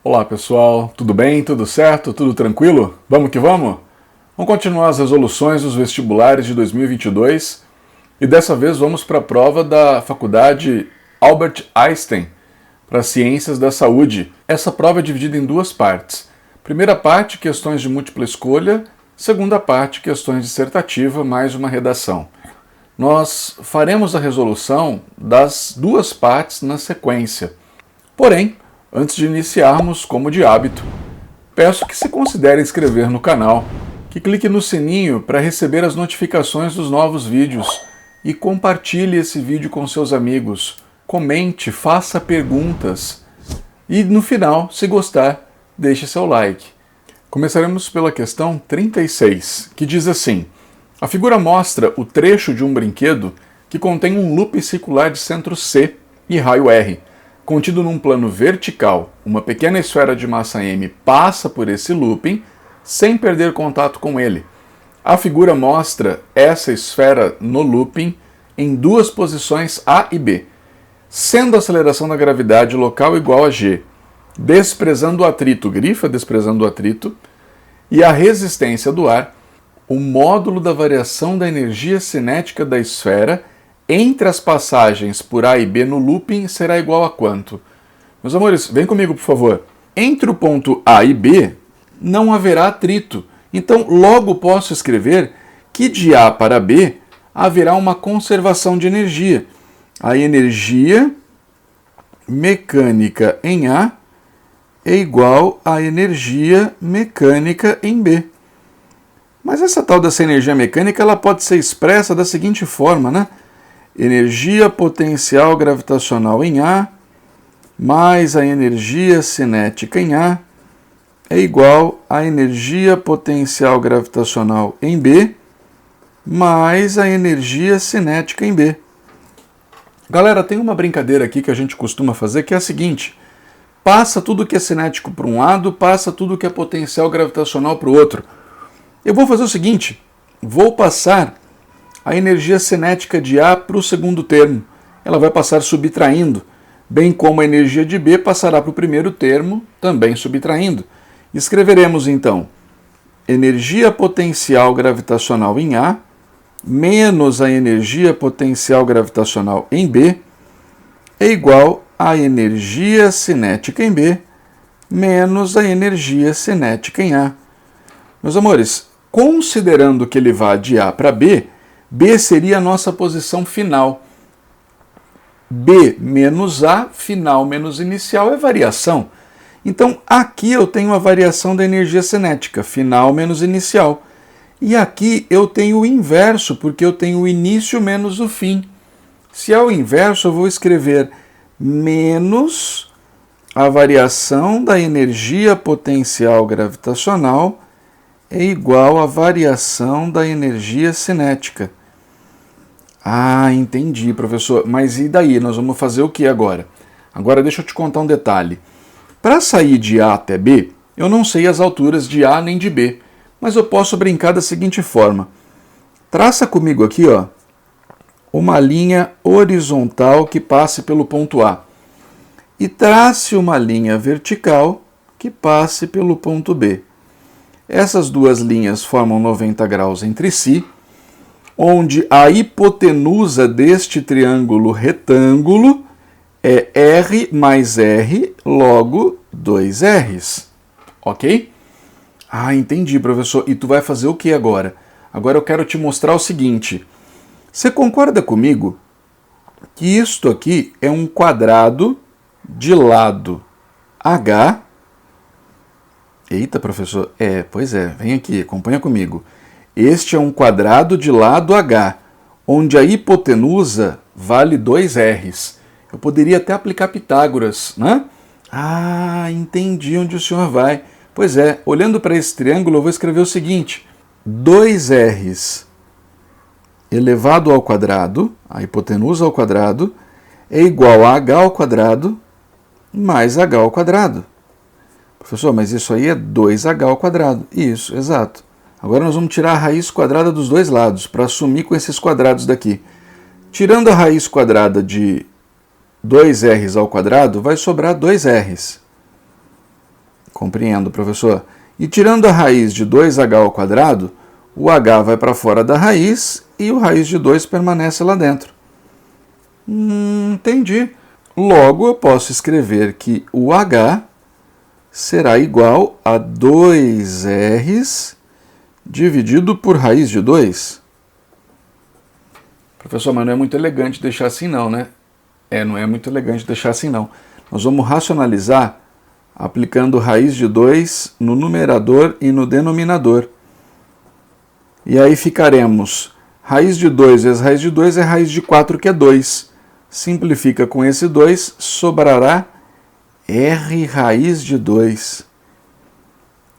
Olá pessoal, tudo bem? Tudo certo? Tudo tranquilo? Vamos que vamos? Vamos continuar as resoluções dos vestibulares de 2022 e dessa vez vamos para a prova da Faculdade Albert Einstein para Ciências da Saúde. Essa prova é dividida em duas partes. Primeira parte, questões de múltipla escolha. Segunda parte, questões dissertativa, mais uma redação. Nós faremos a resolução das duas partes na sequência. Porém, antes de iniciarmos, como de hábito, peço que se considere inscrever no canal, que clique no sininho para receber as notificações dos novos vídeos e compartilhe esse vídeo com seus amigos. Comente, faça perguntas e no final, se gostar, deixe seu like. Começaremos pela questão 36, que diz assim: a figura mostra o trecho de um brinquedo que contém um loop circular de centro C e raio R. Contido num plano vertical, uma pequena esfera de massa m passa por esse looping sem perder contato com ele. A figura mostra essa esfera no looping em duas posições A e B, sendo a aceleração da gravidade local igual a g, desprezando o atrito, grifa desprezando o atrito, e a resistência do ar, o módulo da variação da energia cinética da esfera entre as passagens por A e B no looping será igual a quanto? Meus amores, vem comigo, por favor. Entre o ponto A e B não haverá atrito. Então, logo posso escrever que de A para B haverá uma conservação de energia. A energia mecânica em A é igual à energia mecânica em B. Mas essa tal dessa energia mecânica ela pode ser expressa da seguinte forma, né? Energia potencial gravitacional em A mais a energia cinética em A é igual à energia potencial gravitacional em B mais a energia cinética em B. Galera, tem uma brincadeira aqui que a gente costuma fazer que é a seguinte: passa tudo que é cinético para um lado, passa tudo que é potencial gravitacional para o outro. Eu vou fazer o seguinte, vou passar a energia cinética de A para o segundo termo. Ela vai passar subtraindo, bem como a energia de B passará para o primeiro termo, também subtraindo. Escreveremos então energia potencial gravitacional em A menos a energia potencial gravitacional em B é igual a energia cinética em B menos a energia cinética em A. Meus amores, considerando que ele vá de A para B, B seria a nossa posição final. B menos A, final menos inicial, é variação. Então, aqui eu tenho a variação da energia cinética, final menos inicial. E aqui eu tenho o inverso, porque eu tenho o início menos o fim. Se é o inverso, eu vou escrever menos a variação da energia potencial gravitacional é igual à variação da energia cinética. Ah, entendi, professor. Mas e daí? Nós vamos fazer o que agora? Agora deixa eu te contar um detalhe. Para sair de A até B, eu não sei as alturas de A nem de B, mas eu posso brincar da seguinte forma. Traça comigo aqui, ó, uma linha horizontal que passe pelo ponto A. E trace uma linha vertical que passe pelo ponto B. Essas duas linhas formam 90 graus entre si, onde a hipotenusa deste triângulo retângulo é R mais R, logo 2 R's. Ok? Ah, entendi, professor. E tu vai fazer o que agora? Agora eu quero te mostrar o seguinte. Você concorda comigo que isto aqui é um quadrado de lado H? Eita, professor. Pois é, vem aqui, acompanha comigo. Este é um quadrado de lado H, onde a hipotenusa vale 2 R's. Eu poderia até aplicar Pitágoras, né? Ah, entendi onde o senhor vai. Pois é, olhando para esse triângulo, eu vou escrever o seguinte: 2 R's elevado ao quadrado, a hipotenusa ao quadrado, é igual a H ao quadrado mais H ao quadrado. Professor, mas isso aí é 2H ao quadrado. Isso, exato. Agora nós vamos tirar a raiz quadrada dos dois lados, para assumir com esses quadrados daqui. Tirando a raiz quadrada de 2R's ao quadrado, vai sobrar 2R's. Compreendo, professor. E tirando a raiz de 2h ao quadrado, o h vai para fora da raiz e o raiz de 2 permanece lá dentro. Entendi. Logo, eu posso escrever que o h será igual a 2r dividido por raiz de 2. Professor, mas não é muito elegante deixar assim não, né? Não é muito elegante deixar assim não. Nós vamos racionalizar aplicando raiz de 2 no numerador e no denominador. E aí ficaremos, raiz de 2 vezes raiz de 2 é raiz de 4, que é 2. Simplifica com esse 2, sobrará r raiz de 2.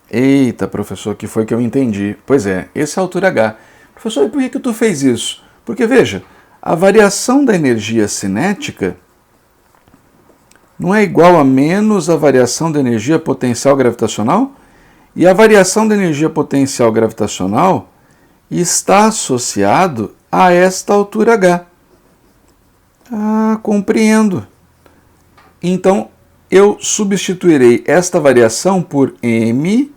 Eita, professor, que foi que eu entendi? Pois é, essa é a altura h. Professor, e por que tu fez isso? Porque, veja, a variação da energia cinética não é igual a menos a variação da energia potencial gravitacional? E a variação da energia potencial gravitacional está associado a esta altura h. Compreendo. Então, eu substituirei esta variação por mgh.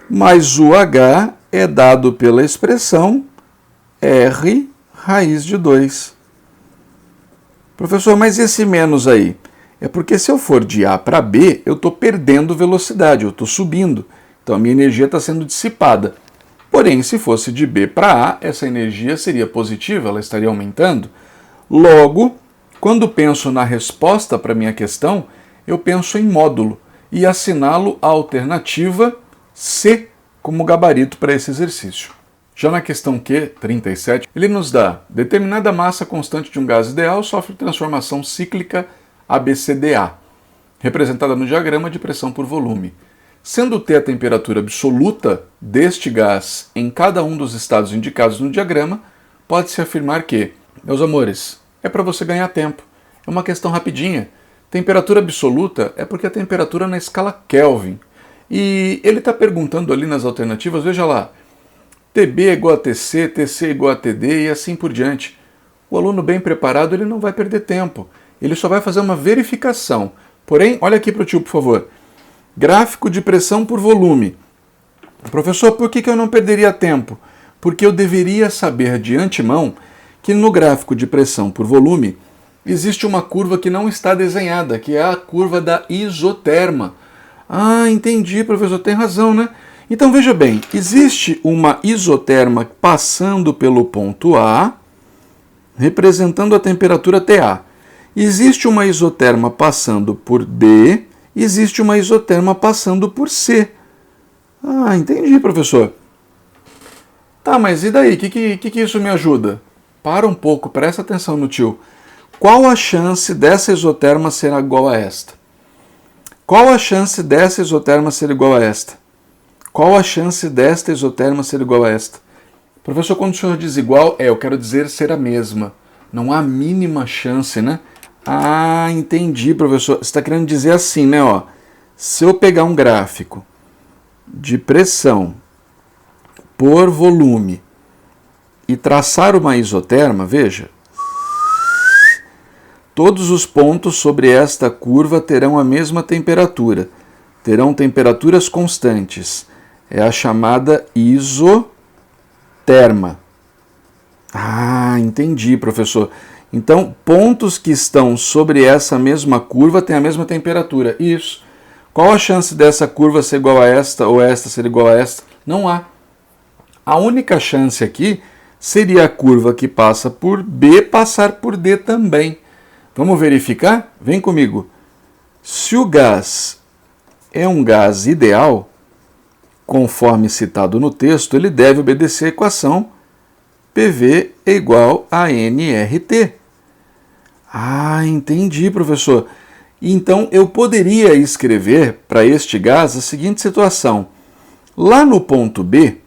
Mas o h é dado pela expressão r raiz de 2. Professor, mas esse menos aí? É porque se eu for de A para B, eu estou perdendo velocidade, eu estou subindo. Então a minha energia está sendo dissipada. Porém, se fosse de B para A, essa energia seria positiva, ela estaria aumentando. Logo, quando penso na resposta para a minha questão, eu penso em módulo e assinalo a alternativa C como gabarito para esse exercício. Já na questão Q, 37, ele nos dá determinada massa constante de um gás ideal sofre transformação cíclica ABCDA, representada no diagrama de pressão por volume. Sendo T a temperatura absoluta deste gás em cada um dos estados indicados no diagrama, pode-se afirmar que, meus amores, é para você ganhar tempo. É uma questão rapidinha. Temperatura absoluta é porque a temperatura na escala Kelvin. E ele está perguntando ali nas alternativas, veja lá, TB é igual a TC, TC é igual a TD e assim por diante. O aluno bem preparado ele não vai perder tempo, ele só vai fazer uma verificação. Porém, olha aqui para o tio, por favor. Gráfico de pressão por volume. Professor, por que eu não perderia tempo? Porque eu deveria saber de antemão que no gráfico de pressão por volume existe uma curva que não está desenhada, que é a curva da isoterma. Entendi, professor, tem razão, né? Então veja bem, existe uma isoterma passando pelo ponto A, representando a temperatura TA. Existe uma isoterma passando por B, existe uma isoterma passando por C. Entendi, professor. Tá, mas e daí? O que isso me ajuda? Para um pouco, presta atenção no tio. Qual a chance dessa isoterma ser igual a esta? Qual a chance dessa isoterma ser igual a esta? Qual a chance desta isoterma ser igual a esta? Professor, quando o senhor diz igual, eu quero dizer ser a mesma. Não há a mínima chance, né? Entendi, professor. Você está querendo dizer assim, né? Se eu pegar um gráfico de pressão por volume e traçar uma isoterma, veja, todos os pontos sobre esta curva terão a mesma temperatura, terão temperaturas constantes. É a chamada isoterma. Entendi, professor. Então, pontos que estão sobre essa mesma curva têm a mesma temperatura. Isso. Qual a chance dessa curva ser igual a esta ou esta ser igual a esta? Não há. A única chance aqui seria a curva que passa por B passar por D também. Vamos verificar? Vem comigo. Se o gás é um gás ideal, conforme citado no texto, ele deve obedecer a equação PV é igual a nRT. Entendi, professor. Então, eu poderia escrever para este gás a seguinte situação. Lá no ponto B,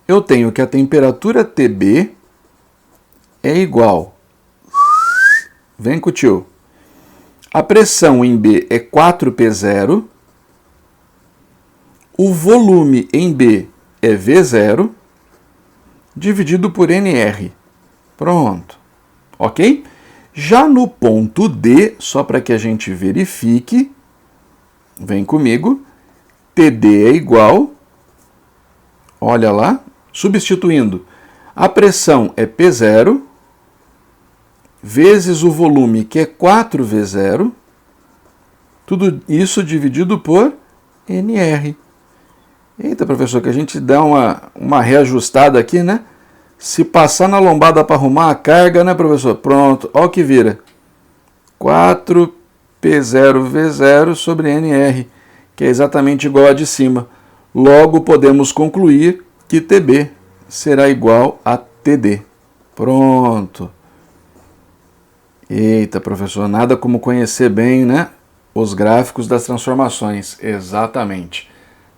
eu tenho que a temperatura TB é igual. Vem com o tio. A pressão em B é 4P0. O volume em B é V0 dividido por NR. Pronto. Ok? Já no ponto D, só para que a gente verifique, vem comigo, TD é igual, olha lá, substituindo, a pressão é P0, vezes o volume, que é 4V0, tudo isso dividido por NR. Eita, professor, que a gente dá uma reajustada aqui, né? Se passar na lombada para arrumar a carga, né, professor? Pronto, olha o que vira. 4P0V0 sobre NR, que é exatamente igual a de cima. Logo, podemos concluir que TB será igual a TD. Pronto. Eita, professor, nada como conhecer bem, né, os gráficos das transformações. Exatamente.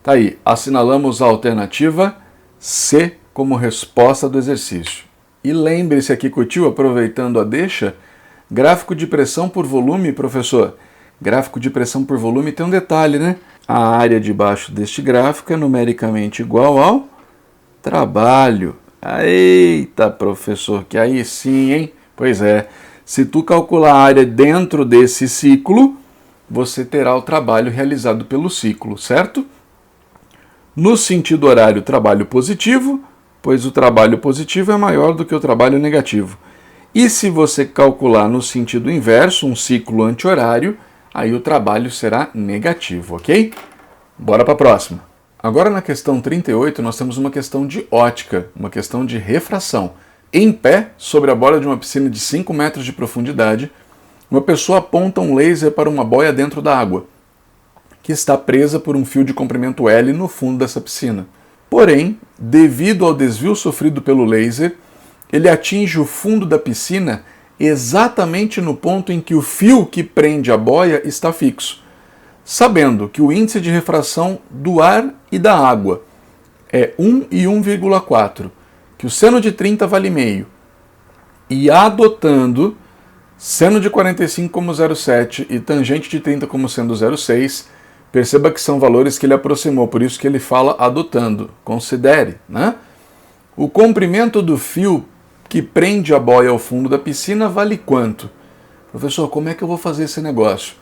Tá aí, assinalamos a alternativa C como resposta do exercício. E lembre-se aqui, curtiu, aproveitando a deixa, gráfico de pressão por volume, professor. Gráfico de pressão por volume tem um detalhe, né? A área debaixo deste gráfico é numericamente igual ao trabalho. Eita, professor, que aí sim, hein? Pois é, se tu calcular a área dentro desse ciclo, você terá o trabalho realizado pelo ciclo, certo? No sentido horário, trabalho positivo, pois o trabalho positivo é maior do que o trabalho negativo. E se você calcular no sentido inverso, um ciclo anti-horário, aí o trabalho será negativo, ok? Bora para a próxima. Agora na questão 38 nós temos uma questão de ótica, uma questão de refração. Em pé, sobre a borda de uma piscina de 5 metros de profundidade, uma pessoa aponta um laser para uma boia dentro da água, que está presa por um fio de comprimento L no fundo dessa piscina. Porém, devido ao desvio sofrido pelo laser, ele atinge o fundo da piscina exatamente no ponto em que o fio que prende a boia está fixo. Sabendo que o índice de refração do ar e da água é 1 e 1,4, que o seno de 30 vale meio, e adotando seno de 45 como 0,7 e tangente de 30 como sendo 0,6, perceba que são valores que ele aproximou, por isso que ele fala adotando. Considere, né? O comprimento do fio que prende a boia ao fundo da piscina vale quanto? Professor, como é que eu vou fazer esse negócio?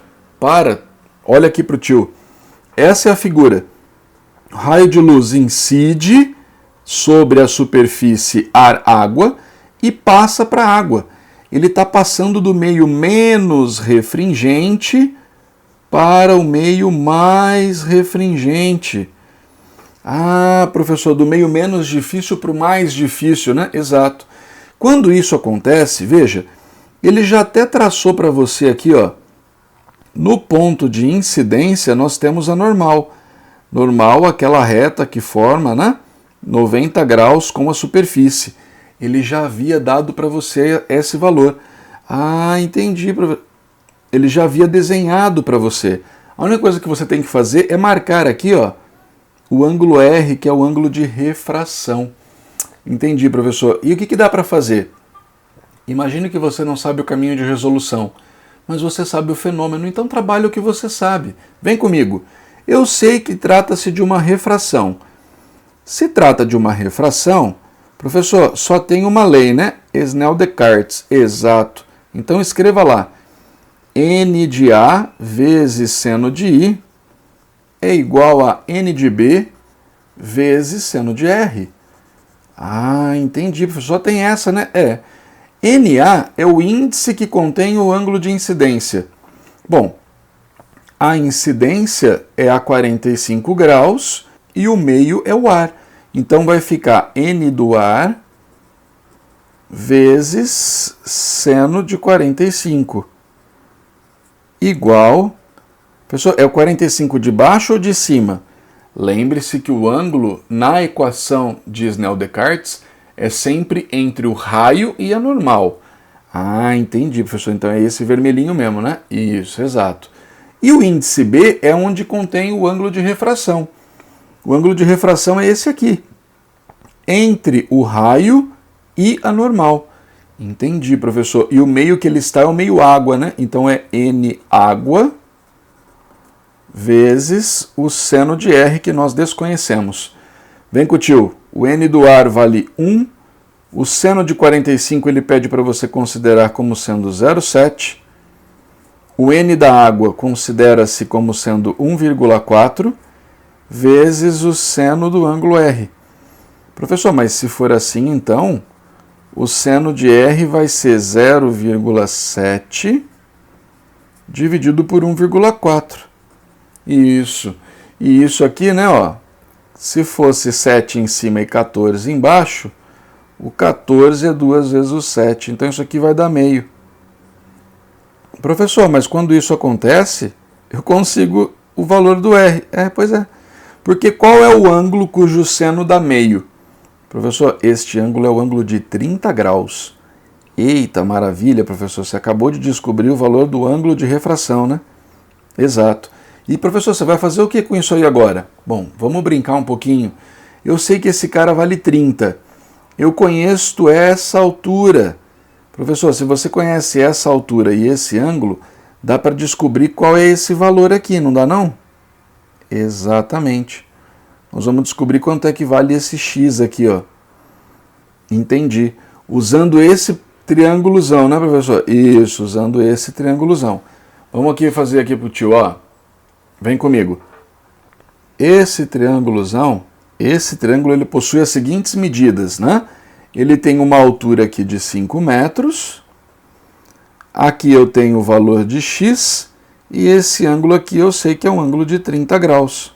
Olha aqui para o tio. Essa é a figura. O raio de luz incide sobre a superfície ar-água e passa para a água. Ele está passando do meio menos refringente para o meio mais refringente. Ah, professor, do meio menos difícil para o mais difícil, né? Exato. Quando isso acontece, veja, ele já até traçou para você aqui, ó, no ponto de incidência nós temos a normal. Normal, aquela reta que forma, né, 90 graus com a superfície. Ele já havia dado para você esse valor. Ah, entendi, professor. Ele já havia desenhado para você. A única coisa que você tem que fazer é marcar aqui, ó, o ângulo R, que é o ângulo de refração. Entendi, professor. E o que dá para fazer? Imagine que você não sabe o caminho de resolução, mas você sabe o fenômeno, então trabalhe o que você sabe. Vem comigo. Eu sei que trata-se de uma refração. Se trata de uma refração, professor, só tem uma lei, né? Snell-Descartes. Exato. Então escreva lá. N de A vezes seno de I é igual a N de B vezes seno de R. Ah, entendi, professor. Só tem essa, né? NA é o índice que contém o ângulo de incidência. Bom, a incidência é a 45 graus e o meio é o ar. Então vai ficar N do ar vezes seno de 45 igual... Pessoal, é o 45 de baixo ou de cima? Lembre-se que o ângulo na equação de Snell-Descartes é sempre entre o raio e a normal. Ah, entendi, professor. Então é esse vermelhinho mesmo, né? Isso, exato. E o índice B é onde contém o ângulo de refração. O ângulo de refração é esse aqui, entre o raio e a normal. Entendi, professor. E o meio que ele está é o meio água, né? Então é N água vezes o seno de R que nós desconhecemos. Vem com o tio. O N do ar vale 1 O seno de 45 ele pede para você considerar como sendo 0,7. O N da água considera-se como sendo 1,4 vezes o seno do ângulo R. Professor, mas se for assim, então, o seno de R vai ser 0,7 dividido por 1,4. Isso. E isso aqui, né, ó, se fosse 7 em cima e 14 embaixo, o 14 é 2 vezes o 7. Então isso aqui vai dar meio. Professor, mas quando isso acontece, eu consigo o valor do R. Pois é. Porque qual é o ângulo cujo seno dá meio? Professor, este ângulo é o ângulo de 30 graus. Eita, maravilha, professor. Você acabou de descobrir o valor do ângulo de refração, né? Exato. E, professor, você vai fazer o que com isso aí agora? Bom, vamos brincar um pouquinho. Eu sei que esse cara vale 30. Eu conheço essa altura. Professor, se você conhece essa altura e esse ângulo, dá para descobrir qual é esse valor aqui, não dá não? Exatamente. Nós vamos descobrir quanto é que vale esse X aqui, ó. Entendi. Usando esse triângulozão, né, professor? Isso, usando esse triângulozão. Vamos aqui fazer aqui pro tio, ó. Vem comigo. Esse triângulozão, esse triângulo ele possui as seguintes medidas, né? Ele tem uma altura aqui de 5 metros. Aqui eu tenho o valor de X. E esse ângulo aqui eu sei que é um ângulo de 30 graus.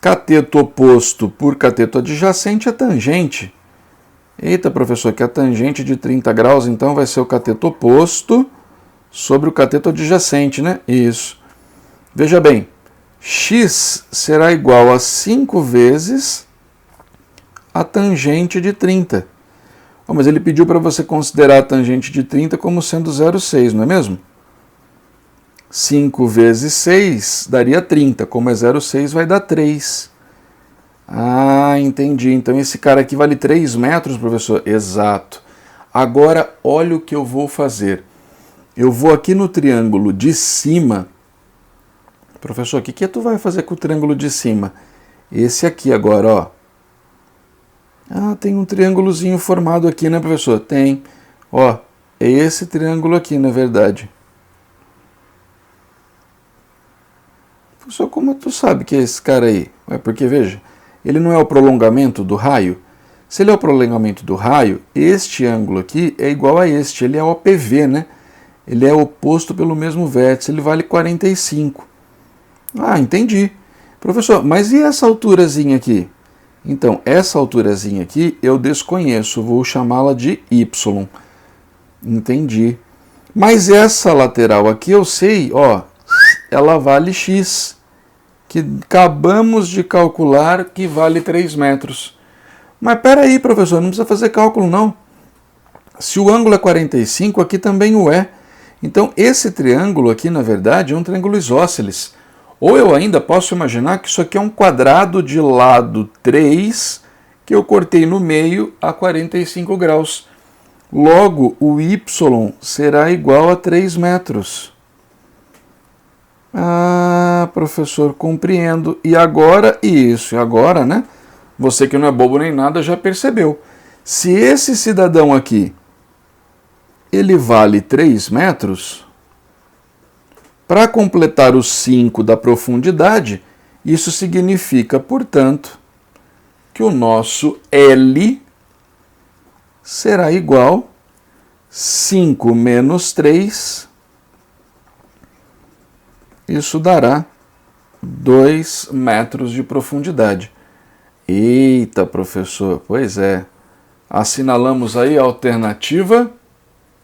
Cateto oposto por cateto adjacente é tangente. Eita, professor, que a tangente de 30 graus então vai ser o cateto oposto sobre o cateto adjacente, né? Isso. Veja bem, X será igual a 5 vezes a tangente de 30. Oh, mas ele pediu para você considerar a tangente de 30 como sendo 0,6, não é mesmo? 5 vezes 6 daria 30. Como é 0,6, vai dar 3. Ah, entendi. Então esse cara aqui vale 3 metros, professor? Exato. Agora, olha o que eu vou fazer. Eu vou aqui no triângulo de cima. Professor, o que tu vai fazer com o triângulo de cima? Esse aqui agora, ó. Ah, tem um triângulozinho formado aqui, né, professor? Tem. Ó, é esse triângulo aqui, na verdade. Professor, como tu sabe que é esse cara aí? É porque, veja, ele não é o prolongamento do raio? Se ele é o prolongamento do raio, este ângulo aqui é igual a este. Ele é OPV, né? Ele é oposto pelo mesmo vértice. Ele vale 45. Ah, entendi. Professor, mas e essa alturazinha aqui? Então, essa alturazinha aqui eu desconheço, vou chamá-la de Y. Entendi. Mas essa lateral aqui eu sei, ó, ela vale X, que acabamos de calcular que vale 3 metros. Mas peraí, professor, não precisa fazer cálculo não. Se o ângulo é 45, aqui também o é. Então, esse triângulo aqui, na verdade, é um triângulo isósceles. Ou eu ainda posso imaginar que isso aqui é um quadrado de lado 3 que eu cortei no meio a 45 graus. Logo, o y será igual a 3 metros. Ah, professor, compreendo. E agora, né? Você que não é bobo nem nada já percebeu. Se esse cidadão aqui, ele vale 3 metros... Para completar os 5 da profundidade, isso significa, portanto, que o nosso L será igual a 5 menos 3, isso dará 2 metros de profundidade. Eita, professor, pois é. Assinalamos aí a alternativa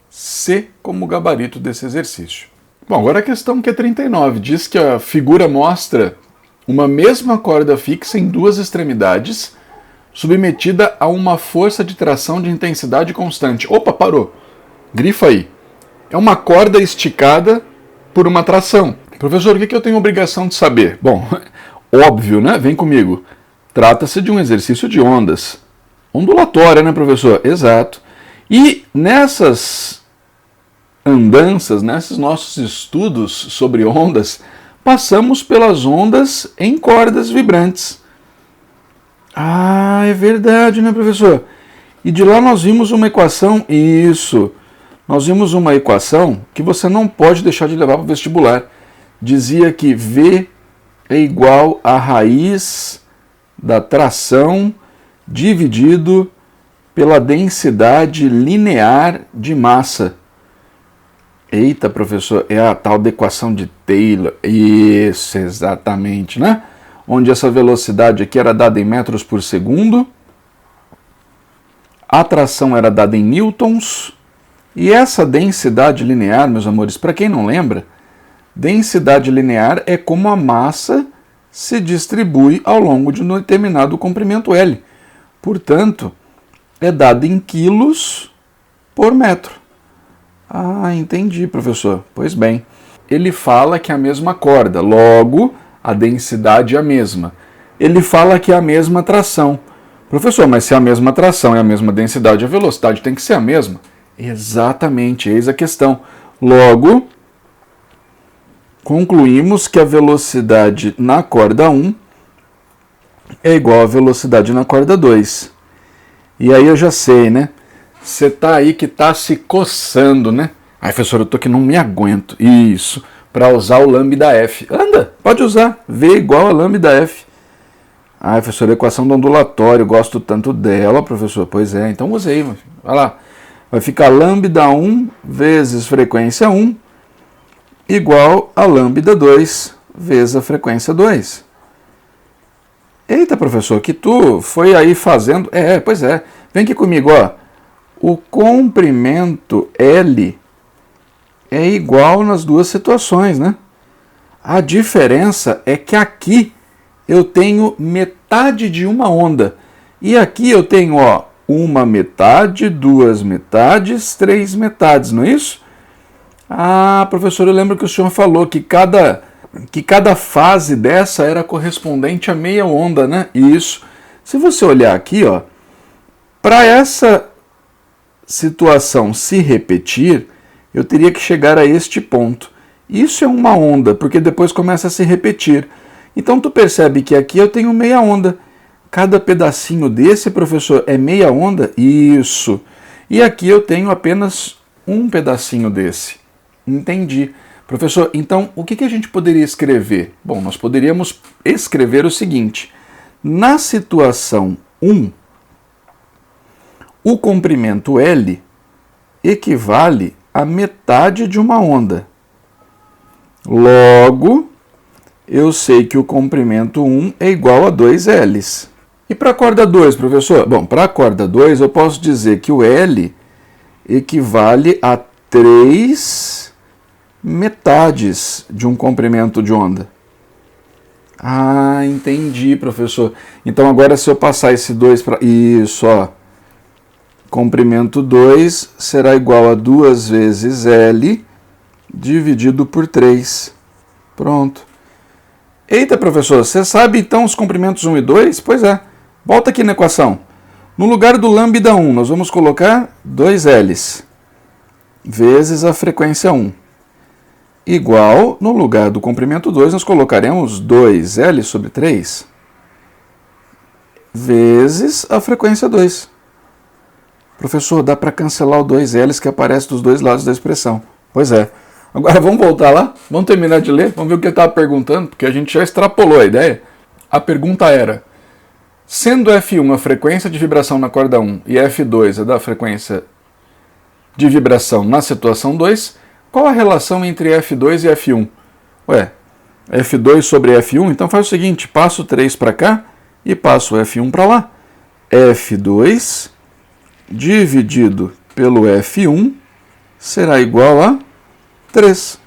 C como gabarito desse exercício. Bom, agora a questão que é 39. Diz que a figura mostra uma mesma corda fixa em duas extremidades, submetida a uma força de tração de intensidade constante. Opa, parou. Grifa aí. É uma corda esticada por uma tração. Professor, o que eu tenho obrigação de saber? Bom, óbvio, né? Vem comigo. Trata-se de um exercício de ondas. Ondulatória, né, professor? Exato. E nessas andanças, nesses nossos estudos sobre ondas, passamos pelas ondas em cordas vibrantes. Ah, é verdade, né, professor? E de lá nós vimos uma equação, isso, nós vimos uma equação que você não pode deixar de levar para o vestibular. Dizia que V é igual a raiz da tração dividido pela densidade linear de massa. Eita, professor, é a tal da equação de Taylor. Isso, exatamente, né? Onde essa velocidade aqui era dada em metros por segundo, a tração era dada em newtons, e essa densidade linear, meus amores, para quem não lembra, densidade linear é como a massa se distribui ao longo de um determinado comprimento L. Portanto, é dada em quilos por metro. Ah, entendi, professor. Pois bem. Ele fala que é a mesma corda, logo a densidade é a mesma. Ele fala que é a mesma tração. Professor, mas se é a mesma tração e a mesma densidade, a velocidade tem que ser a mesma? Exatamente, eis a questão. Logo, concluímos que a velocidade na corda 1 é igual à velocidade na corda 2. E aí eu já sei, né? Você tá aí que tá se coçando, né? Ai, professor, eu tô que não me aguento. Isso, para usar o lambda F. Anda, pode usar. V igual a lambda F. Ai, professor, a equação do ondulatório, gosto tanto dela, professor. Pois é, então usei. Vai lá. Vai ficar lambda 1 vezes frequência 1 igual a lambda 2 vezes a frequência 2. Eita, professor, que tu foi aí fazendo... Pois é. Vem aqui comigo, ó. O comprimento L é igual nas duas situações, né? A diferença é que aqui eu tenho metade de uma onda. E aqui eu tenho, ó, uma metade, duas metades, três metades, não é isso? Ah, professor, eu lembro que o senhor falou que cada fase dessa era correspondente a meia onda, né? Isso. Se você olhar aqui, ó, para essa situação se repetir, eu teria que chegar a este ponto. Isso é uma onda, porque depois começa a se repetir. Então tu percebe que aqui eu tenho meia onda. Cada pedacinho desse, professor, é meia onda? Isso. E aqui eu tenho apenas um pedacinho desse. Entendi. Professor, então o que a gente poderia escrever? Bom, nós poderíamos escrever o seguinte. Na situação 1, o comprimento L equivale a metade de uma onda. Logo, eu sei que o comprimento 1 é igual a 2 L's. E para a corda 2, professor? Bom, para a corda 2 eu posso dizer que o L equivale a 3 metades de um comprimento de onda. Ah, entendi, professor. Então agora se eu passar esse 2 para... Isso, ó. Comprimento 2 será igual a 2 vezes L dividido por 3. Pronto. Eita, professor, você sabe então os comprimentos 1 e 2? Pois é. Volta aqui na equação. No lugar do lambda 1, nós vamos colocar 2 L's vezes a frequência 1. Igual, no lugar do comprimento 2, nós colocaremos 2L sobre 3 vezes a frequência 2. Professor, dá para cancelar o 2L's que aparece dos dois lados da expressão. Pois é. Agora vamos voltar lá, vamos terminar de ler, vamos ver o que ele estava perguntando, porque a gente já extrapolou a ideia. A pergunta era, sendo F1 a frequência de vibração na corda 1 e F2 a da frequência de vibração na situação 2, qual a relação entre F2 e F1? Ué, F2 sobre F1, então faz o seguinte, passo o 3 para cá e passo o F1 para lá. F2 dividido pelo F1 será igual a 3.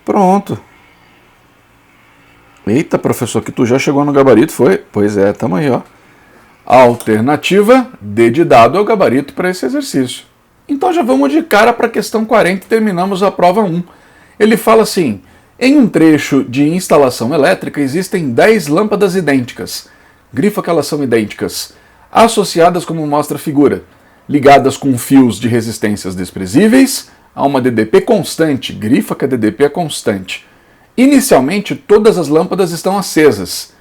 Pronto. Eita, professor, que tu já chegou no gabarito, foi? Pois é, tamo aí, ó. A alternativa D de dado é o gabarito para esse exercício. Então já vamos de cara para a questão 40 e terminamos a prova 1. Ele fala assim, em um trecho de instalação elétrica existem 10 lâmpadas idênticas, grifa que elas são idênticas, associadas como mostra a figura, ligadas com fios de resistências desprezíveis a uma DDP constante, grifa que a DDP é constante. Inicialmente, todas as lâmpadas estão acesas.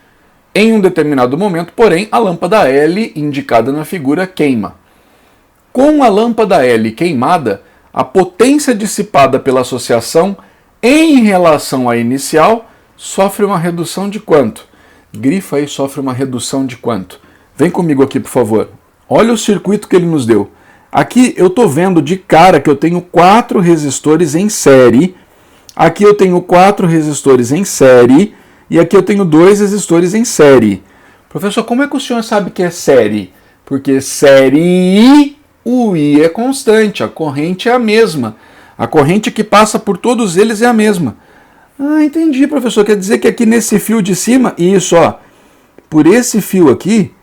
Em um determinado momento, porém, a lâmpada L, indicada na figura, queima. Com a lâmpada L queimada, a potência dissipada pela associação em relação à inicial sofre uma redução de quanto? Grifa aí, sofre uma redução de quanto? Vem comigo aqui, por favor. Olha o circuito que ele nos deu. Aqui eu estou vendo de cara que eu tenho 4 resistores em série. Aqui eu tenho 4 resistores em série. E aqui eu tenho 2 resistores em série. Professor, como é que o senhor sabe que é série? Porque série, o I é constante, a corrente é a mesma. A corrente que passa por todos eles é a mesma. Ah, entendi, professor. Quer dizer que aqui nesse fio de cima, isso, ó, por esse fio aqui,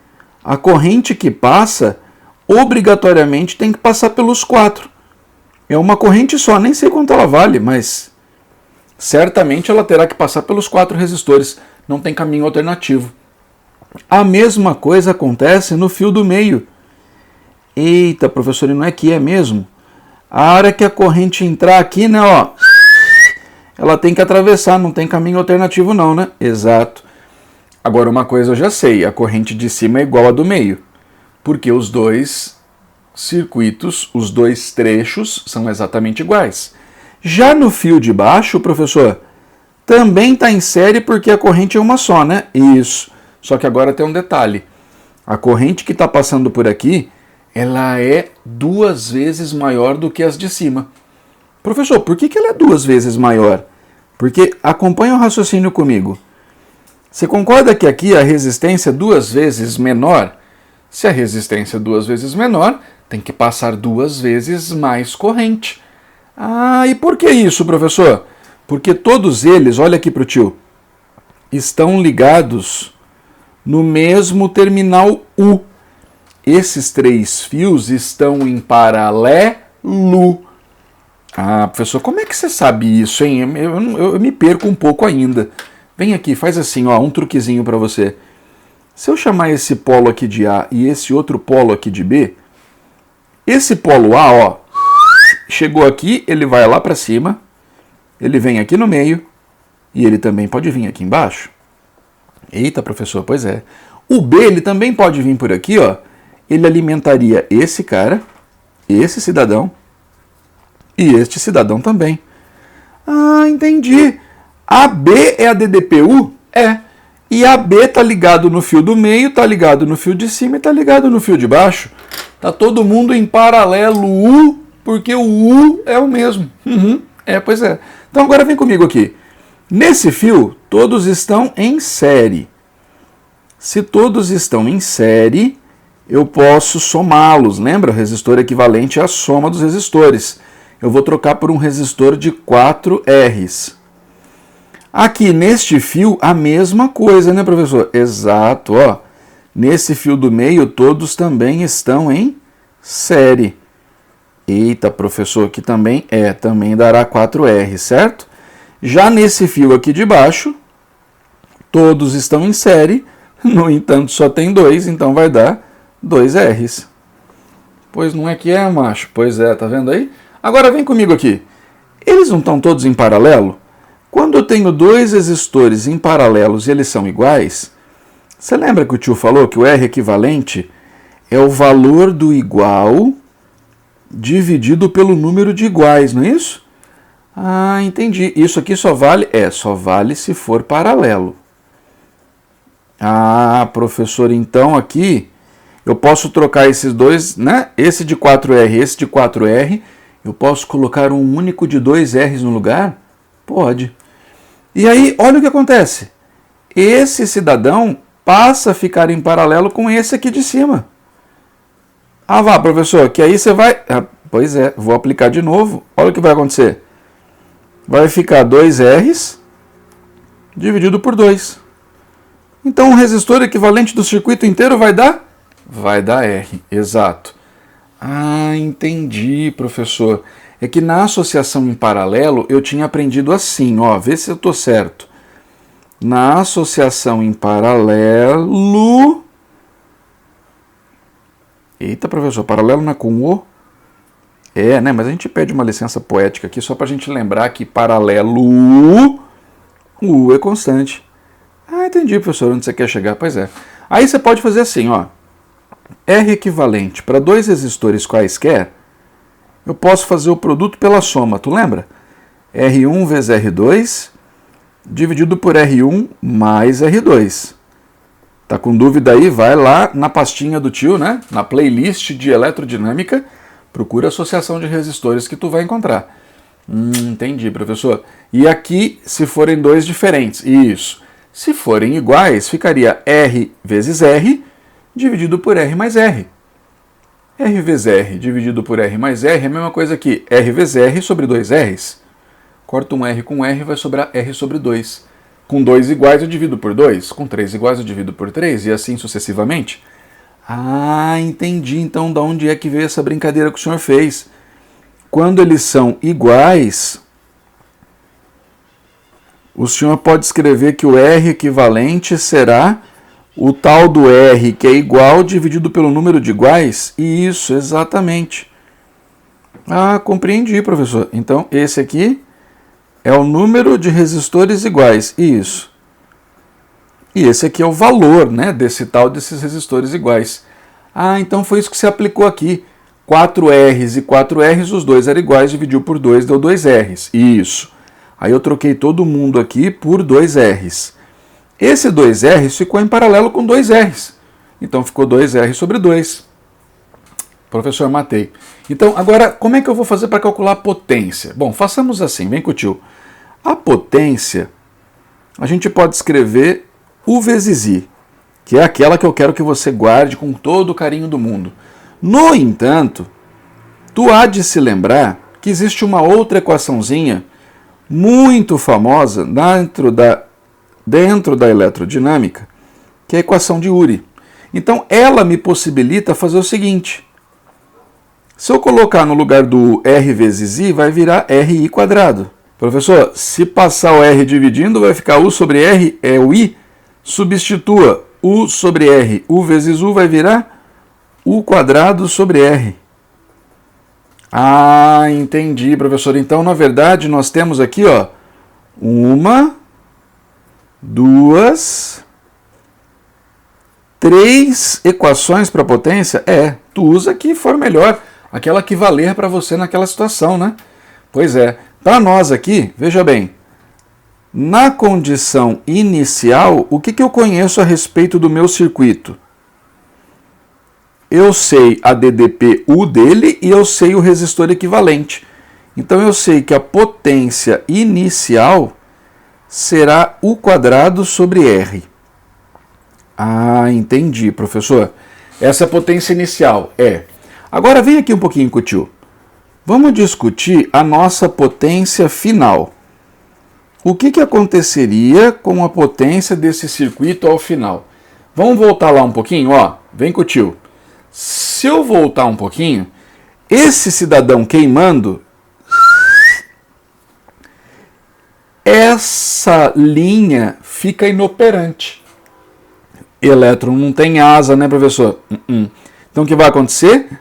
a corrente que passa, obrigatoriamente tem que passar pelos 4. É uma corrente só, nem sei quanto ela vale, mas certamente ela terá que passar pelos 4 resistores. Não tem caminho alternativo. A mesma coisa acontece no fio do meio. Eita, professor, e não é que é mesmo? A hora que a corrente entrar aqui, né, ó, ela tem que atravessar, não tem caminho alternativo não, né? Exato. Agora uma coisa eu já sei, a corrente de cima é igual à do meio, porque os 2 circuitos, os 2 trechos são exatamente iguais. Já no fio de baixo, professor, também está em série porque a corrente é uma só, né? Isso. Só que agora tem um detalhe. A corrente que está passando por aqui, ela é 2 vezes maior do que as de cima. Professor, por que ela é 2 vezes maior? Porque, acompanha o raciocínio comigo. Você concorda que aqui a resistência é 2 vezes menor? Se a resistência é 2 vezes menor, tem que passar 2 vezes mais corrente. Ah, e por que isso, professor? Porque todos eles, olha aqui para o tio, estão ligados no mesmo terminal U. Esses 3 fios estão em paralelo. Ah, professor, como é que você sabe isso, hein? Eu me perco um pouco ainda. Vem aqui, faz assim, ó, um truquezinho para você. Se eu chamar esse polo aqui de A e esse outro polo aqui de B, esse polo A, ó, chegou aqui, ele vai lá para cima, ele vem aqui no meio e ele também pode vir aqui embaixo. Eita, professor, pois é. O B, ele também pode vir por aqui, ó. Ele alimentaria esse cara, esse cidadão e este cidadão também. Ah, entendi. A B é a DDPU? É. E a B está ligado no fio do meio, está ligado no fio de cima e está ligado no fio de baixo. Tá todo mundo em paralelo U, porque o U é o mesmo. Pois é. Então agora vem comigo aqui. Nesse fio, todos estão em série. Se todos estão em série, eu posso somá-los. Lembra? O resistor equivalente é a soma dos resistores. Eu vou trocar por um resistor de 4 R's. Aqui neste fio, a mesma coisa, né, professor? Exato, ó. Nesse fio do meio, todos também estão em série. Eita, professor, que também dará 4R, certo? Já nesse fio aqui de baixo, todos estão em série, no entanto só tem 2, então vai dar 2Rs. Pois não é que é, macho? Pois é, tá vendo aí? Agora vem comigo aqui. Eles não estão todos em paralelo? Quando eu tenho 2 resistores em paralelos e eles são iguais, você lembra que o tio falou que o R equivalente é o valor do igual dividido pelo número de iguais, não é isso? Ah, entendi. Isso aqui só vale se for paralelo. Ah, professor, então aqui eu posso trocar esses dois, né? Esse de 4R, esse de 4R, eu posso colocar um único de 2Rs no lugar? Pode. E aí, olha o que acontece. Esse cidadão passa a ficar em paralelo com esse aqui de cima. Ah, vá, professor, que aí você vai... Ah, pois é, vou aplicar de novo. Olha o que vai acontecer. Vai ficar 2Rs dividido por 2. Então, o resistor equivalente do circuito inteiro vai dar? Vai dar R, exato. Ah, entendi, professor. É que na associação em paralelo eu tinha aprendido assim, ó, vê se eu estou certo. Na associação em paralelo... Eita, professor, paralelo não é com O? É, né? Mas a gente pede uma licença poética aqui só para a gente lembrar que paralelo U é constante. Ah, entendi, professor, onde você quer chegar. Pois é. Aí você pode fazer assim, ó. R equivalente para dois resistores quaisquer, eu posso fazer o produto pela soma, tu lembra? R1 vezes R2 dividido por R1 mais R2. Tá com dúvida aí? Vai lá na pastinha do tio, né? Na playlist de eletrodinâmica, procura a associação de resistores que tu vai encontrar. Entendi, professor. E aqui, se forem dois diferentes, isso. Se forem iguais, ficaria R vezes R dividido por R mais R. R vezes R dividido por R mais R é a mesma coisa que R vezes R sobre 2 R's. Corta um R com R, vai sobrar R sobre 2. Com 2 iguais eu divido por 2, com 3 iguais eu divido por 3 e assim sucessivamente. Ah, entendi então de onde é que veio essa brincadeira que o senhor fez. Quando eles são iguais, o senhor pode escrever que o R equivalente será o tal do R que é igual dividido pelo número de iguais? Isso, exatamente. Ah, compreendi, professor. Então, esse aqui é o número de resistores iguais. Isso. E esse aqui é o valor, né, desses resistores iguais. Ah, então foi isso que se aplicou aqui. 4 R's e 4 R's, os dois eram iguais, dividiu por 2, deu 2 R's. Isso. Aí eu troquei todo mundo aqui por 2 R's. Esse 2 R's ficou em paralelo com 2 R's. Então ficou 2 R sobre 2. Professor, matei. Então, agora, como é que eu vou fazer para calcular a potência? Bom, façamos assim, vem com o tio. A potência, a gente pode escrever U vezes I, que é aquela que eu quero que você guarde com todo o carinho do mundo. No entanto, tu há de se lembrar que existe uma outra equaçãozinha muito famosa dentro da eletrodinâmica, que é a equação de Uri. Então, ela me possibilita fazer o seguinte. Se eu colocar no lugar do R vezes I, vai virar RI quadrado. Professor, se passar o R dividindo, vai ficar U sobre R, é o I. Substitua U sobre R. U vezes U vai virar U quadrado sobre R. Ah, entendi, professor. Então, na verdade, nós temos aqui, ó, 1, 2, 3 equações para potência. Tu usa a que for melhor, aquela que valer para você naquela situação, né? Pois é. Para nós aqui, veja bem, na condição inicial, o que eu conheço a respeito do meu circuito? Eu sei a DDP-U dele e eu sei o resistor equivalente. Então eu sei que a potência inicial será U quadrado sobre R. Ah, entendi, professor. Essa é a potência inicial, Agora vem aqui um pouquinho com o tio. Vamos discutir a nossa potência final. O que aconteceria com a potência desse circuito ao final? Vamos voltar lá um pouquinho? Vem com o tio. Se eu voltar um pouquinho, esse cidadão queimando, essa linha fica inoperante. Elétron não tem asa, né, professor? Então o que vai acontecer?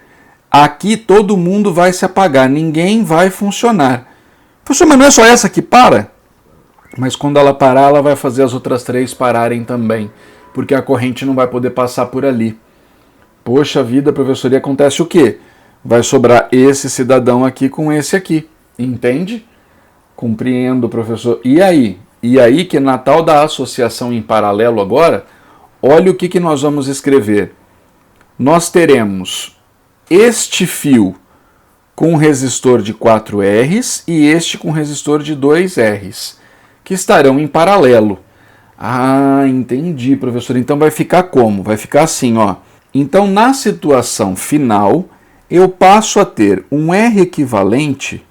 Aqui todo mundo vai se apagar, ninguém vai funcionar. Professor, mas não é só essa que para? Mas quando ela parar, ela vai fazer as outras 3 pararem também, porque a corrente não vai poder passar por ali. Poxa vida, professor, e acontece o quê? Vai sobrar esse cidadão aqui com esse aqui, entende? Compreendo, professor. E aí? E aí que na tal da associação em paralelo agora, olha o que nós vamos escrever. Nós teremos este fio com resistor de 4 R's e este com resistor de 2 R's, que estarão em paralelo. Ah, entendi, professor. Então vai ficar como? Vai ficar assim, ó. Então, na situação final, eu passo a ter um R equivalente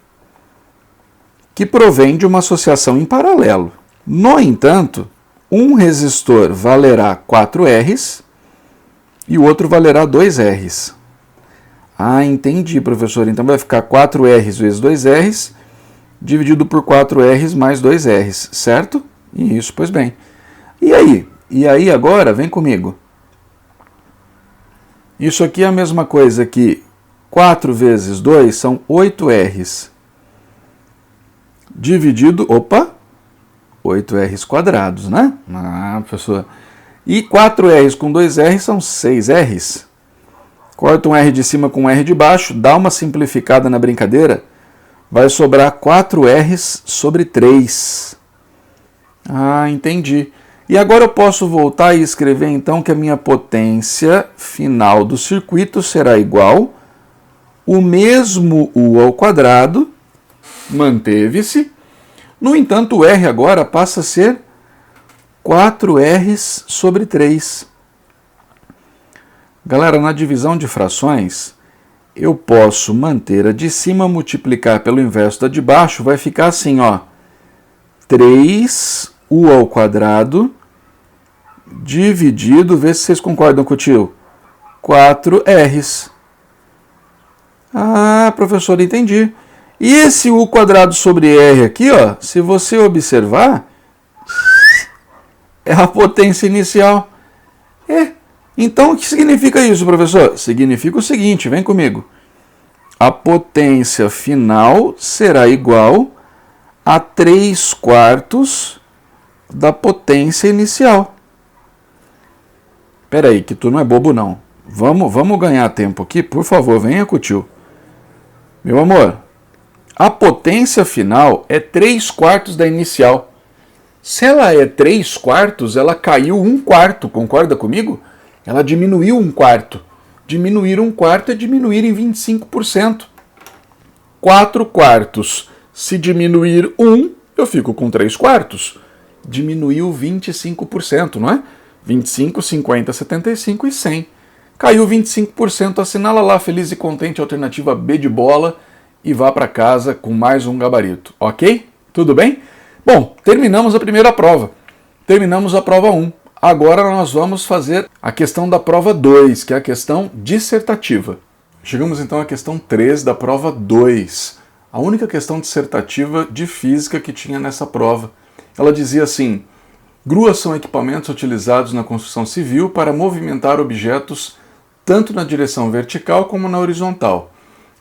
que provém de uma associação em paralelo. No entanto, um resistor valerá 4 R's e o outro valerá 2 R's. Ah, entendi, professor. Então vai ficar 4 R's vezes 2 R's dividido por 4 R's mais 2 R's, certo? Isso, pois bem. E aí? E aí agora, vem comigo. Isso aqui é a mesma coisa que 4 vezes 2 são 8 R's. Dividido, 8 R's quadrados, né? Ah, professor. E 4 R's com 2 R's são 6 R's. Corta um R de cima com um R de baixo, dá uma simplificada na brincadeira, vai sobrar 4Rs sobre 3. Ah, entendi. E agora eu posso voltar e escrever então que a minha potência final do circuito será igual o mesmo U ao quadrado, manteve-se. No entanto, o R agora passa a ser 4Rs sobre 3. Galera, na divisão de frações, eu posso manter a de cima, multiplicar pelo inverso da de baixo, vai ficar assim, ó. 3U ao quadrado dividido, vê se vocês concordam com o tio, 4Rs. Ah, professor, entendi. E esse U quadrado sobre R aqui, ó, se você observar, é a potência inicial. Então, o que significa isso, professor? Significa o seguinte, vem comigo. A potência final será igual a 3/4 da potência inicial. Espera aí, que tu não é bobo, não. Vamos ganhar tempo aqui, por favor, venha com o tio. Meu amor, a potência final é 3/4 da inicial. Se ela é 3/4, ela caiu 1/4, concorda comigo? Ela diminuiu 1/4. Diminuir 1/4 é diminuir em 25%. 4/4. Se diminuir 1, eu fico com 3/4. Diminuiu 25%, não é? 25, 50, 75 e 100. Caiu 25%, assinala lá, feliz e contente, alternativa B de bola, e vá para casa com mais um gabarito, ok? Tudo bem? Bom, terminamos a primeira prova. Terminamos a prova 1. Agora nós vamos fazer a questão da prova 2, que é a questão dissertativa. Chegamos então à questão 3 da prova 2. A única questão dissertativa de física que tinha nessa prova. Ela dizia assim: gruas são equipamentos utilizados na construção civil para movimentar objetos tanto na direção vertical como na horizontal.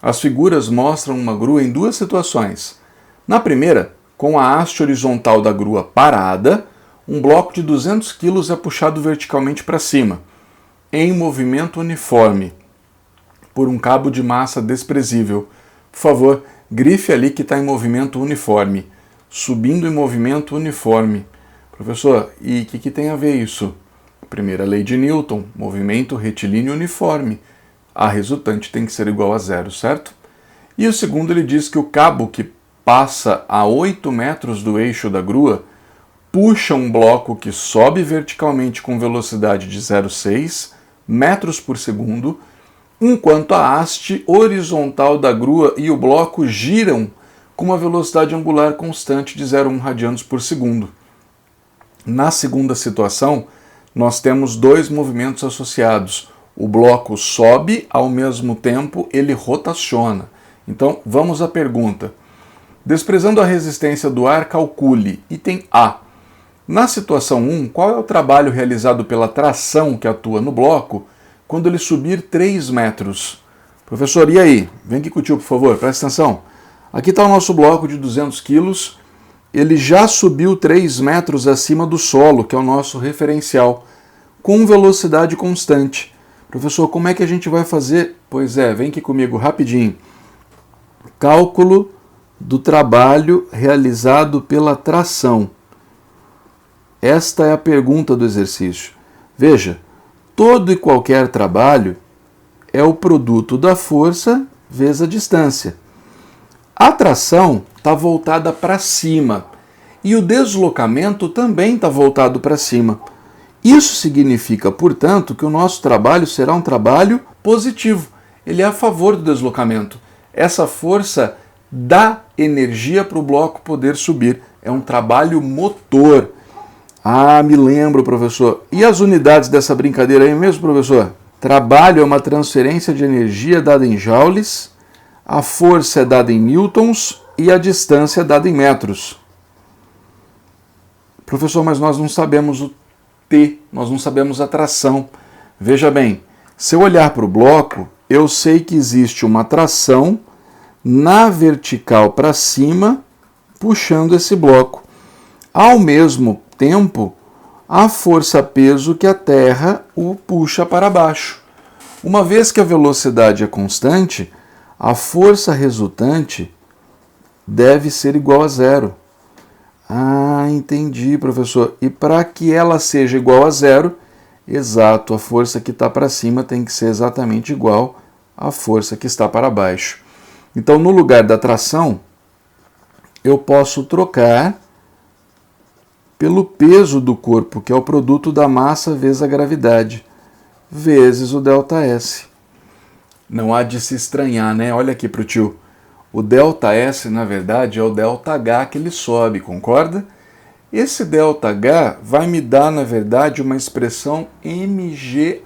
As figuras mostram uma grua em duas situações. Na primeira, com a haste horizontal da grua parada, um bloco de 200 kg é puxado verticalmente para cima, em movimento uniforme, por um cabo de massa desprezível. Por favor, grife ali que está em movimento uniforme. Subindo em movimento uniforme. Professor, e o que tem a ver isso? Primeira lei de Newton, movimento retilíneo uniforme. A resultante tem que ser igual a zero, certo? E o segundo, ele diz que o cabo que passa a 8 metros do eixo da grua puxa um bloco que sobe verticalmente com velocidade de 0,6 metros por segundo, enquanto a haste horizontal da grua e o bloco giram com uma velocidade angular constante de 0,1 radianos por segundo. Na segunda situação, nós temos dois movimentos associados. O bloco sobe, ao mesmo tempo ele rotaciona. Então, vamos à pergunta. Desprezando a resistência do ar, calcule. Item A. Na situação 1, qual é o trabalho realizado pela tração que atua no bloco quando ele subir 3 metros? Professor, e aí? Vem aqui com o tio, por favor, presta atenção. Aqui está o nosso bloco de 200 quilos. Ele já subiu 3 metros acima do solo, que é o nosso referencial, com velocidade constante. Professor, como é que a gente vai fazer? Pois é, vem aqui comigo rapidinho. Cálculo do trabalho realizado pela tração. Esta é a pergunta do exercício. Veja, todo e qualquer trabalho é o produto da força vezes a distância. A tração está voltada para cima e o deslocamento também está voltado para cima. Isso significa, portanto, que o nosso trabalho será um trabalho positivo. Ele é a favor do deslocamento. Essa força dá energia para o bloco poder subir. É um trabalho motor. Ah, me lembro, professor. E as unidades dessa brincadeira aí mesmo, professor? Trabalho é uma transferência de energia dada em joules, a força é dada em newtons e a distância é dada em metros. Professor, mas nós não sabemos o T, nós não sabemos a tração. Veja bem, se eu olhar para o bloco, eu sei que existe uma tração na vertical para cima, puxando esse bloco. Ao mesmo tempo, a força-peso que a Terra o puxa para baixo. Uma vez que a velocidade é constante, a força resultante deve ser igual a zero. Ah, entendi, professor. E para que ela seja igual a zero, exato, a força que está para cima tem que ser exatamente igual à força que está para baixo. Então, no lugar da tração, eu posso trocar pelo peso do corpo, que é o produto da massa vezes a gravidade, vezes o ΔS. Não há de se estranhar, né? Olha aqui para o tio. O ΔS, na verdade, é o ΔH que ele sobe, concorda? Esse ΔH vai me dar, na verdade, uma expressão mgh.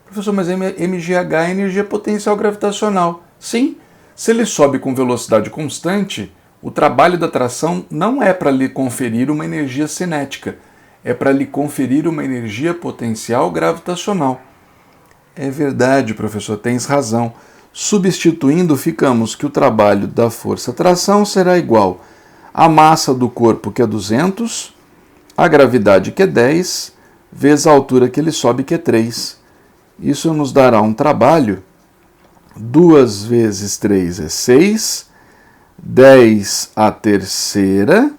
Professor, mas mgh é energia potencial gravitacional. Sim, se ele sobe com velocidade constante, o trabalho da tração não é para lhe conferir uma energia cinética, é para lhe conferir uma energia potencial gravitacional. É verdade, professor, tens razão. Substituindo, ficamos que o trabalho da força-tração será igual à massa do corpo, que é 200, a gravidade, que é 10, vezes a altura que ele sobe, que é 3. Isso nos dará um trabalho, 2 vezes 3 é 6, 10 a terceira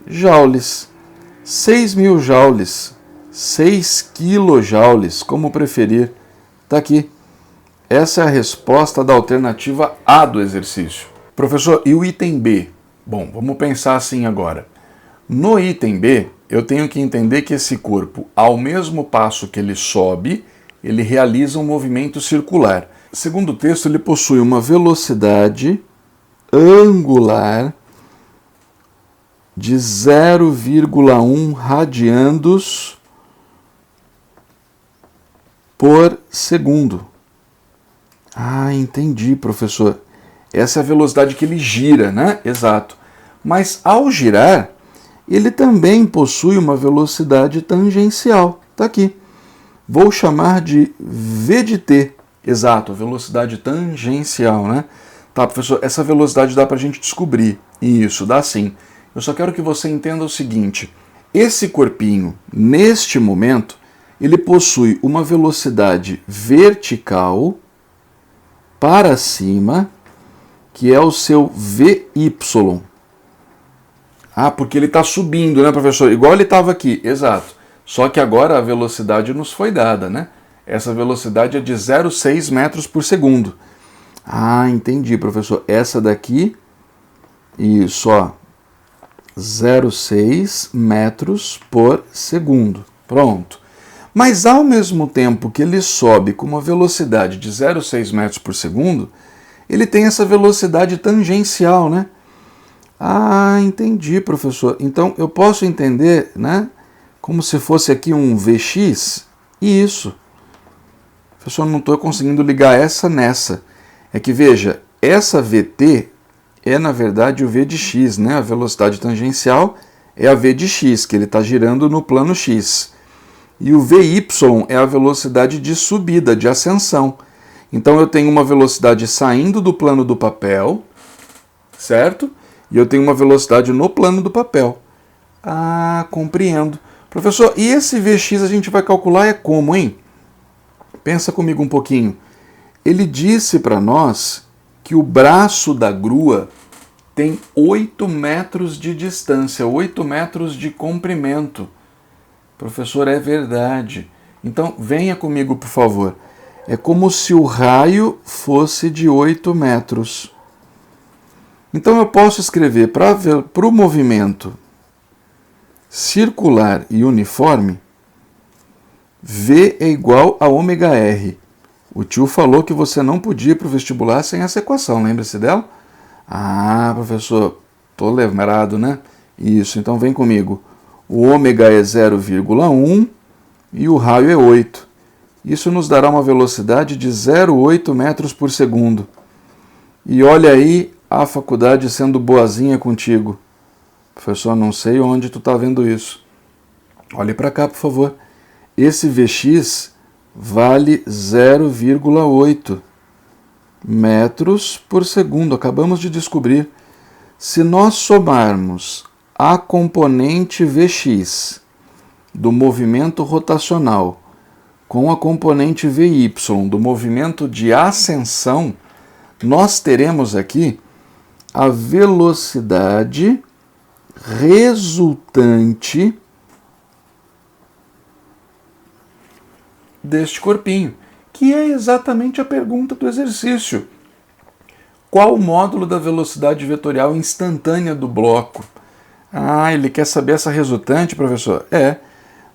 joules, 6.000 joules, 6 quilojoules, como preferir. Está aqui. Essa é a resposta da alternativa A do exercício. Professor, e o item B? Bom, vamos pensar assim agora. No item B, eu tenho que entender que esse corpo, ao mesmo passo que ele sobe, ele realiza um movimento circular. Segundo o texto, ele possui uma velocidade angular de 0,1 radiandos por segundo. Ah, entendi, professor. Essa é a velocidade que ele gira, né? Exato. Mas ao girar, ele também possui uma velocidade tangencial. Está aqui. Vou chamar de V de t. Exato, velocidade tangencial, né? Tá, professor, essa velocidade dá para a gente descobrir. Isso, dá sim. Eu só quero que você entenda o seguinte. Esse corpinho, neste momento, ele possui uma velocidade vertical para cima, que é o seu VY. Ah, porque ele está subindo, né, professor? Igual ele estava aqui, exato. Só que agora a velocidade nos foi dada, né? Essa velocidade é de 0,6 metros por segundo. Ah, entendi, professor. Essa daqui, isso, ó, 0,6 metros por segundo. Pronto. Mas ao mesmo tempo que ele sobe com uma velocidade de 0,6 metros por segundo, ele tem essa velocidade tangencial, né? Ah, entendi, professor. Então eu posso entender, né, como se fosse aqui um Vx? Isso. Professor, não estou conseguindo ligar essa nessa. É que, veja, essa Vt é, na verdade, o V de x, né? A velocidade tangencial é a V de x, que ele está girando no plano x. E o Vy é a velocidade de subida, de ascensão. Então eu tenho uma velocidade saindo do plano do papel, certo? E eu tenho uma velocidade no plano do papel. Ah, compreendo. Professor, e esse Vx a gente vai calcular é como, hein? Pensa comigo um pouquinho. Ele disse para nós que o braço da grua tem 8 metros de distância, 8 metros de comprimento. Professor, é verdade. Então, venha comigo, por favor. É como se o raio fosse de 8 metros. Então, eu posso escrever para o movimento circular e uniforme, V é igual a ômega-r. O tio falou que você não podia ir para o vestibular sem essa equação, lembra-se dela? Ah, professor, estou lembrado, né? Isso, então vem comigo. O ômega é 0,1 e o raio é 8. Isso nos dará uma velocidade de 0,8 metros por segundo. E olha aí a faculdade sendo boazinha contigo. Professor, não sei onde tu está vendo isso. Olhe para cá, por favor. Esse Vx vale 0,8 metros por segundo. Acabamos de descobrir. Se nós somarmos a componente Vx do movimento rotacional com a componente Vy do movimento de ascensão, nós teremos aqui a velocidade resultante deste corpinho, que é exatamente a pergunta do exercício. Qual o módulo da velocidade vetorial instantânea do bloco? Ah, ele quer saber essa resultante, professor?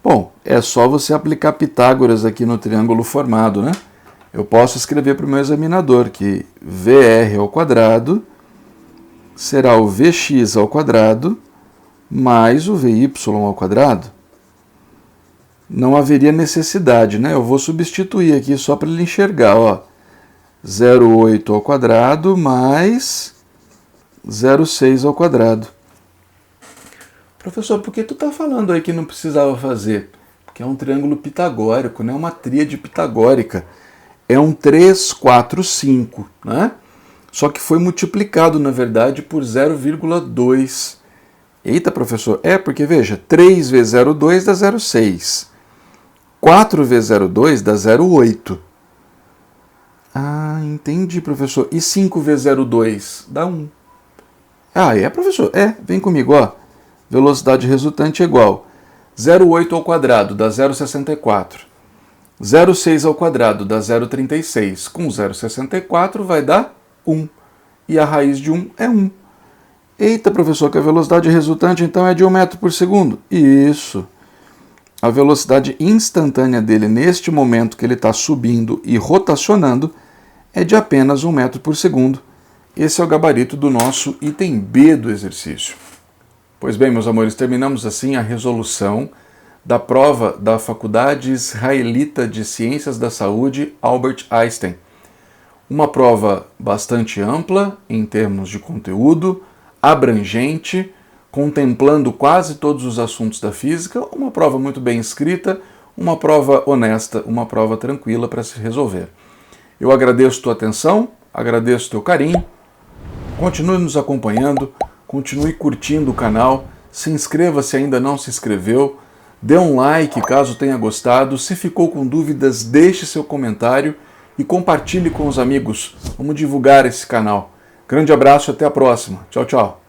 Bom, é só você aplicar Pitágoras aqui no triângulo formado, né? Eu posso escrever para o meu examinador que VR ao quadrado será o Vx ao quadrado mais o Vy ao quadrado. Não haveria necessidade, né? Eu vou substituir aqui só para ele enxergar, ó. 0,8 ao quadrado mais 0,6 ao quadrado. Professor, por que tu está falando aí que não precisava fazer? Porque é um triângulo pitagórico, né? Uma tríade pitagórica. É um 3, 4, 5, né? Só que foi multiplicado, na verdade, por 0,2. Eita, professor, porque veja, 3 vezes 0,2 dá 0,6. 4 vezes 0,2 dá 0,8. Ah, entendi, professor. E 5 vezes 0,2 dá 1. Ah, professor? Vem comigo, ó. Velocidade resultante é igual 0,8 ao quadrado dá 0,64. 0,6 ao quadrado dá 0,36. Com 0,64 vai dar 1. E a raiz de 1 é 1. Eita, professor, que a velocidade resultante então é de 1 metro por segundo? Isso. A velocidade instantânea dele neste momento que ele está subindo e rotacionando é de apenas 1 metro por segundo. Esse é o gabarito do nosso item B do exercício. Pois bem, meus amores, terminamos assim a resolução da prova da Faculdade Israelita de Ciências da Saúde Albert Einstein. Uma prova bastante ampla em termos de conteúdo, abrangente, contemplando quase todos os assuntos da física, uma prova muito bem escrita, uma prova honesta, uma prova tranquila para se resolver. Eu agradeço tua atenção, agradeço teu carinho, continue nos acompanhando, continue curtindo o canal, se inscreva se ainda não se inscreveu, dê um like caso tenha gostado, se ficou com dúvidas, deixe seu comentário e compartilhe com os amigos. Vamos divulgar esse canal. Grande abraço e até a próxima. Tchau, tchau.